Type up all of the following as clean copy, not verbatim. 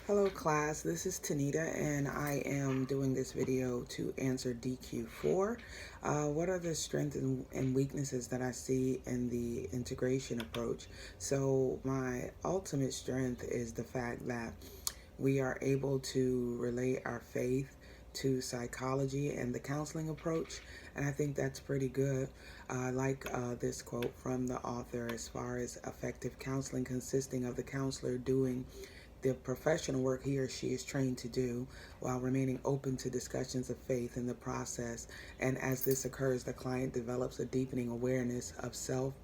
Hello class, this is Tanita and I am doing this video to answer DQ4. What are the strengths and weaknesses that I see in the integration approach? So my ultimate strength is the fact that we are able to relate our faith to psychology and the counseling approach, and I think that's pretty good. I like this quote from the author as far as effective counseling consisting of the counselor doing the professional work he or she is trained to do while remaining open to discussions of faith in the process. And as this occurs, the client develops a deepening awareness of self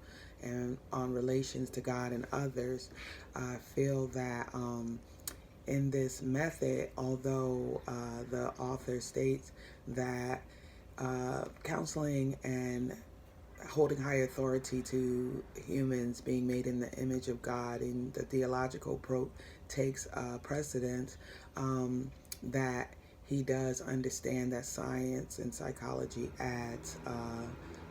and on relations to God and others. I feel that in this method, although the author states that counseling and holding high authority to humans being made in the image of God in the theological approach takes precedence, that he does understand that science and psychology adds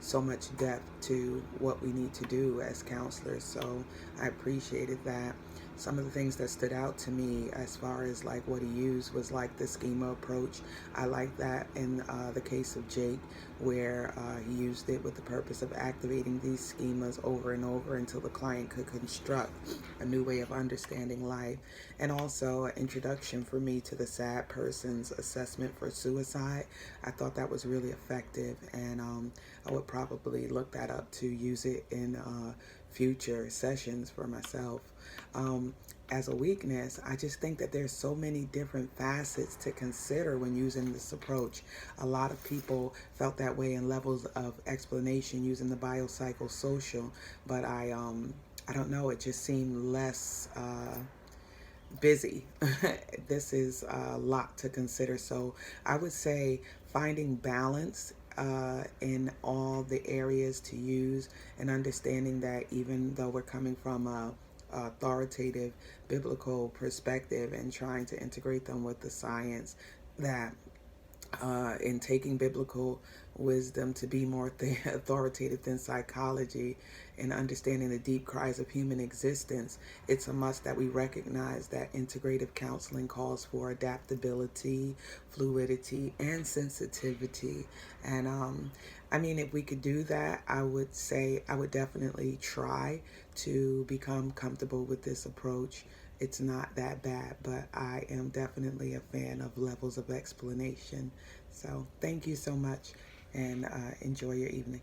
so much depth to what we need to do as counselors. So I appreciated that. Some of the things that stood out to me as far as like what he used was like the schema approach. I like that in the case of Jake, where he used it with the purpose of activating these schemas over and over until the client could construct a new way of understanding life. And also an introduction for me to the sad person's assessment for suicide. I thought that was really effective, and I would probably look that up to use it in future sessions for myself. As a weakness, I just think that there's so many different facets to consider when using this approach. A lot of people felt that way in levels of explanation using the biopsychosocial, but I don't know, it just seemed less busy. This is a lot to consider. So I would say finding balance in all the areas to use, and understanding that even though we're coming from a authoritative biblical perspective and trying to integrate them with the science, that in taking biblical wisdom to be more authoritative than psychology and understanding the deep cries of human existence, it's a must that we recognize that integrative counseling calls for adaptability, fluidity, and sensitivity. And I mean, if we could do that, I would say I would definitely try to become comfortable with this approach. It's not that bad, but I am definitely a fan of levels of explanation. So thank you so much, and enjoy your evening.